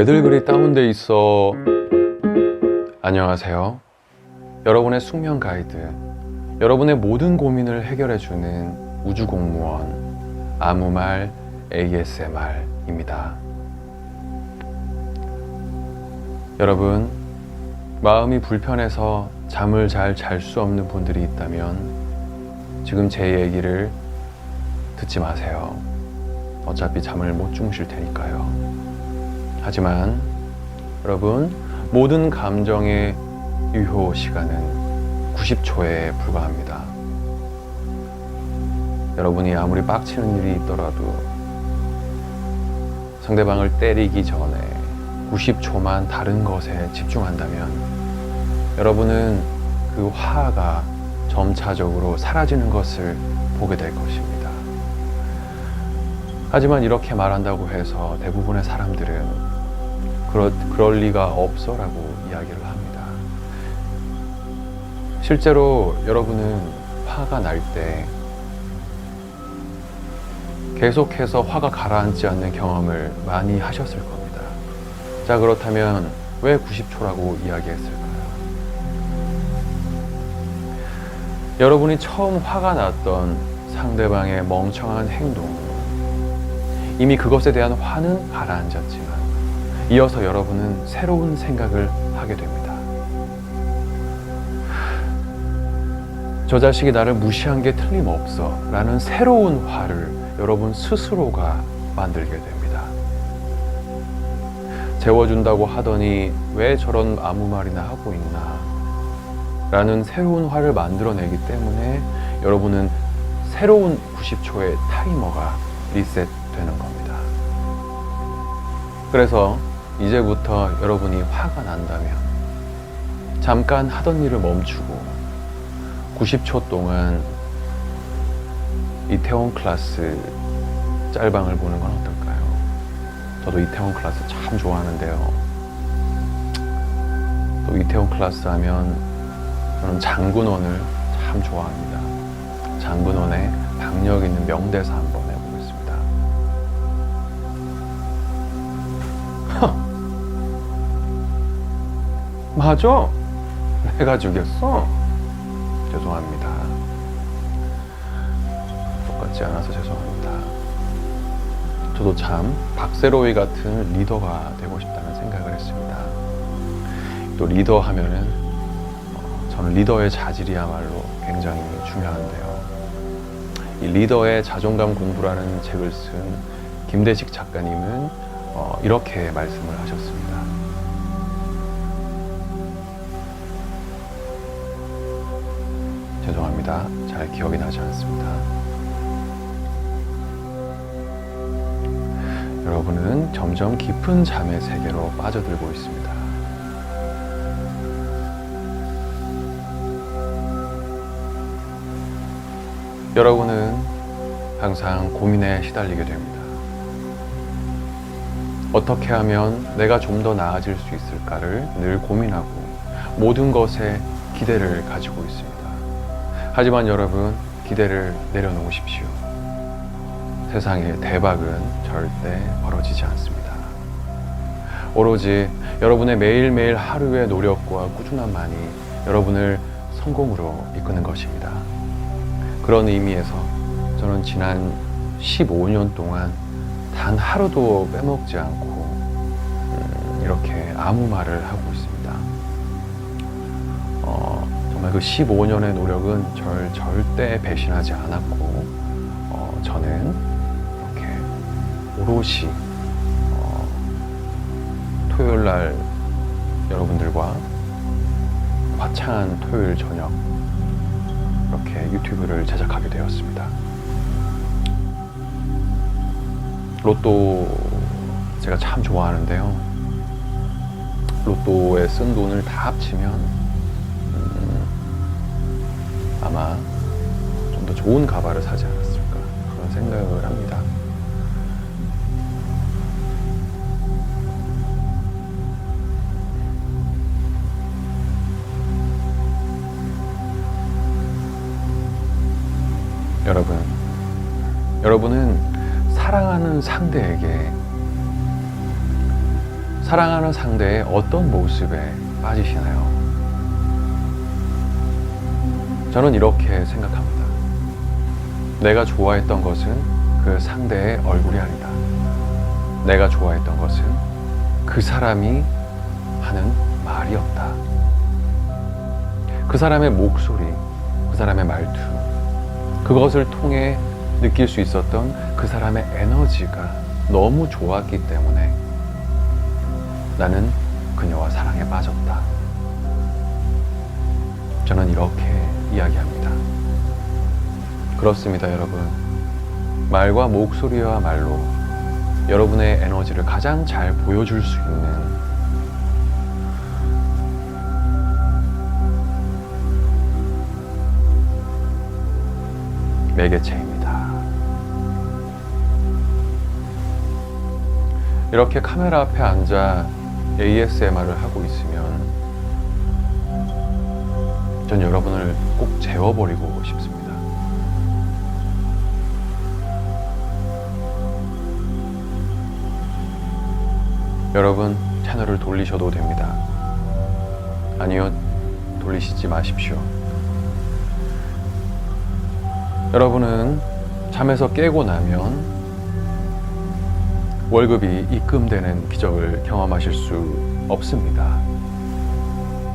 왜들 그리 다운돼 있어? 안녕하세요. 여러분의 숙면 가이드, 여러분의 모든 고민을 해결해주는 우주공무원 아무말 ASMR입니다. 여러분, 마음이 불편해서 잠을 잘 잘 수 없는 분들이 있다면 지금 제 얘기를 듣지 마세요. 어차피 잠을 못 주무실 테니까요. 하지만 여러분, 모든 감정의 유효 시간은 90초에 불과합니다. 여러분이 아무리 빡치는 일이 있더라도 상대방을 때리기 전에 90초만 다른 것에 집중한다면 여러분은 그 화가 점차적으로 사라지는 것을 보게 될 것입니다. 하지만 이렇게 말한다고 해서 대부분의 사람들은 그럴 리가 없어 라고 이야기를 합니다. 실제로 여러분은 화가 날 때 계속해서 화가 가라앉지 않는 경험을 많이 하셨을 겁니다. 자, 그렇다면 왜 90초라고 이야기했을까요? 여러분이 처음 화가 났던 상대방의 멍청한 행동, 이미 그것에 대한 화는 가라앉았지만 이어서 여러분은 새로운 생각을 하게 됩니다. 저 자식이 나를 무시한 게 틀림없어 라는 새로운 화를 여러분 스스로가 만들게 됩니다. 재워준다고 하더니 왜 저런 아무 말이나 하고 있나 라는 새로운 화를 만들어내기 때문에 여러분은 새로운 90초의 타이머가 리셋되는 겁니다. 그래서 이제부터 여러분이 화가 난다면 잠깐 하던 일을 멈추고 90초 동안 이태원 클래스 짤방을 보는 건 어떨까요? 저도 이태원 클래스 참 좋아하는데요. 또 이태원 클래스 하면 저는 장군원을 참 좋아합니다. 장군원의 박력 있는 명대사 한번 해보겠습니다. 맞아? 내가 죽였어? 죄송합니다. 똑같지 않아서 죄송합니다. 저도 참 박세로이 같은 리더가 되고 싶다는 생각을 했습니다. 또 리더 하면은 저는 리더의 자질이야말로 굉장히 중요한데요. 이 리더의 자존감 공부라는 책을 쓴 김대식 작가님은 이렇게 말씀을 하셨습니다. 죄송합니다. 잘 기억이 나지 않습니다. 여러분은 점점 깊은 잠의 세계로 빠져들고 있습니다. 여러분은 항상 고민에 시달리게 됩니다. 어떻게 하면 내가 좀 더 나아질 수 있을까를 늘 고민하고 모든 것에 기대를 가지고 있습니다. 하지만 여러분, 기대를 내려놓으십시오. 세상에 대박은 절대 벌어지지 않습니다. 오로지 여러분의 매일매일 하루의 노력과 꾸준함만이 여러분을 성공으로 이끄는 것입니다. 그런 의미에서 저는 지난 15년 동안 단 하루도 빼먹지 않고 이렇게 아무 말을 하고 있습니다. 정말 그 15년의 노력은 절 절대 배신하지 않았고 저는 이렇게 오롯이 토요일날 여러분들과 화창한 토요일 저녁 이렇게 유튜브를 제작하게 되었습니다. 로또 제가 참 좋아하는데요. 로또에 쓴 돈을 다 합치면 아마 좀 더 좋은 가발을 사지 않았을까 그런 생각을 합니다. 여러분은 사랑하는 상대에게 사랑하는 상대의 어떤 모습에 빠지시나요? 저는 이렇게 생각합니다. 내가 좋아했던 것은 그 상대의 얼굴이 아니다. 내가 좋아했던 것은 그 사람이 하는 말이었다. 그 사람의 목소리, 그 사람의 말투, 그것을 통해 느낄 수 있었던 그 사람의 에너지가 너무 좋았기 때문에 나는 그녀와 사랑에 빠졌다. 저는 이렇게 이야기합니다. 그렇습니다, 여러분. 말과 목소리와 말로 여러분의 에너지를 가장 잘 보여줄 수 있는 매개체입니다. 이렇게 카메라 앞에 앉아 ASMR을 하고 있으면 전 여러분을 꼭 재워버리고 싶습니다. 여러분, 채널을 돌리셔도 됩니다. 아니요, 돌리시지 마십시오. 여러분은 잠에서 깨고 나면 월급이 입금되는 기적을 경험하실 수 없습니다.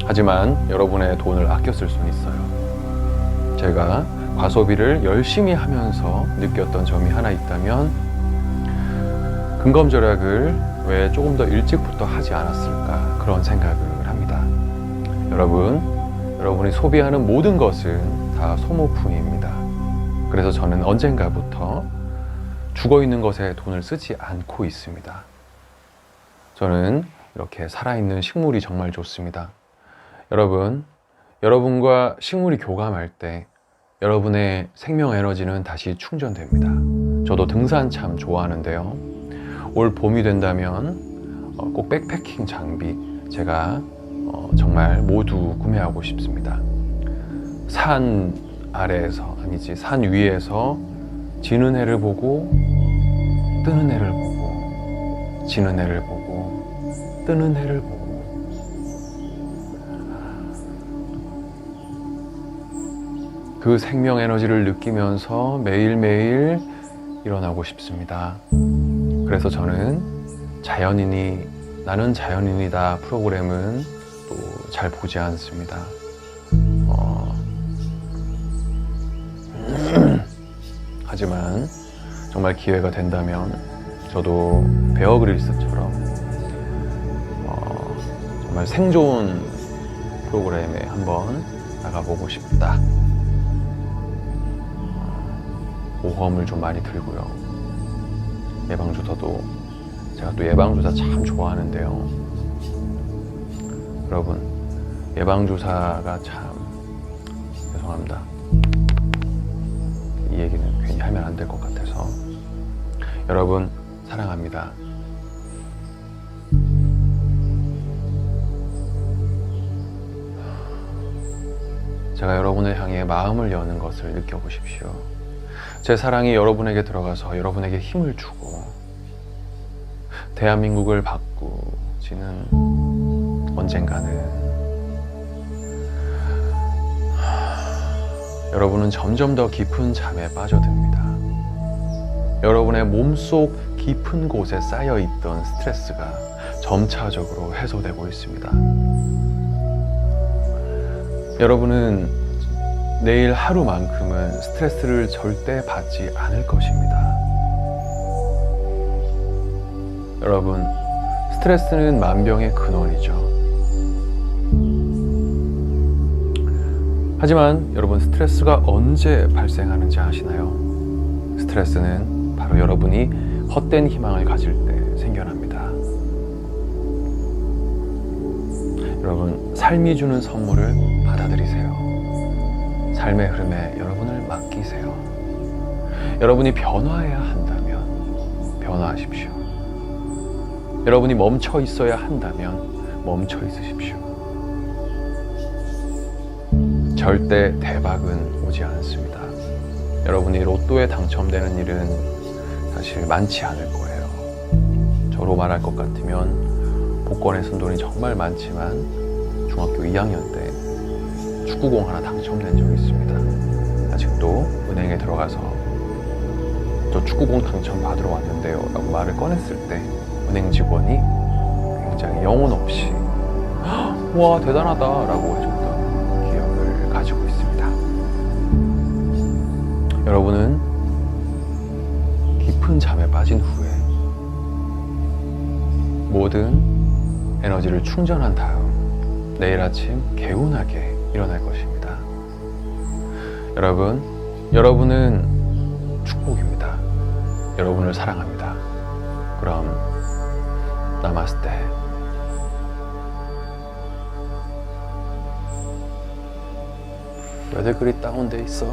하지만 여러분의 돈을 아껴 쓸 수는 있어요. 제가 과소비를 열심히 하면서 느꼈던 점이 하나 있다면 근검절약을 왜 조금 더 일찍부터 하지 않았을까 그런 생각을 합니다. 여러분이 소비하는 모든 것은 다 소모품입니다. 그래서 저는 언젠가부터 죽어있는 것에 돈을 쓰지 않고 있습니다. 저는 이렇게 살아있는 식물이 정말 좋습니다. 여러분과 식물이 교감할 때 여러분의 생명 에너지는 다시 충전됩니다. 저도 등산 참 좋아하는데요. 올 봄이 된다면 꼭 백패킹 장비 제가 정말 모두 구매하고 싶습니다. 산 아래에서 산 위에서 지는 해를 보고 뜨는 해를 보고 지는 해를 보고 뜨는 해를 보고 그 생명 에너지를 느끼면서 매일매일 일어나고 싶습니다. 그래서 저는 나는 자연인이다 프로그램은 또 잘 보지 않습니다. 하지만 정말 기회가 된다면 저도 베어 그릴스처럼 정말 생존 프로그램에 한번 나가보고 싶다. 보험을 좀 많이 들고요. 예방주사도 제가 또 예방주사 참 좋아하는데요. 여러분, 예방주사가 참 죄송합니다. 이 얘기는 괜히 하면 안 될 것 같아서. 여러분, 사랑합니다. 제가 여러분을 향해 마음을 여는 것을 느껴보십시오. 제 사랑이 여러분에게 들어가서 여러분에게 힘을 주고 대한민국을 바꾸지는 언젠가는 여러분은 점점 더 깊은 잠에 빠져듭니다. 여러분의 몸속 깊은 곳에 쌓여있던 스트레스가 점차적으로 해소되고 있습니다. 여러분은 내일 하루만큼은 스트레스를 절대 받지 않을 것입니다. 여러분, 스트레스는 만병의 근원이죠. 하지만 여러분, 스트레스가 언제 발생하는지 아시나요? 스트레스는 바로 여러분이 헛된 희망을 가질 때 생겨납니다. 여러분, 삶이 주는 선물을 받아들이세요. 삶의 흐름에 여러분을 맡기세요. 여러분이 변화해야 한다면 변화하십시오. 여러분이 멈춰 있어야 한다면 멈춰 있으십시오. 절대 대박은 오지 않습니다. 여러분이 로또에 당첨되는 일은 사실 많지 않을 거예요. 저로 말할 것 같으면 복권에 쓴 돈이 정말 많지만 중학교 2학년 때 축구공 하나 당첨된 적이 있습니다. 아직도 은행에 들어가서 저 축구공 당첨 받으러 왔는데요 라고 말을 꺼냈을 때 은행 직원이 굉장히 영혼 없이 와 대단하다 라고 해줬던 기억을 가지고 있습니다. 여러분은 깊은 잠에 빠진 후에 모든 에너지를 충전한 다음 내일 아침 개운하게 일어날 것입니다. 여러분은 축복입니다. 여러분을 사랑합니다. 그럼 나마스테. 왜들 그리 다운돼 있어?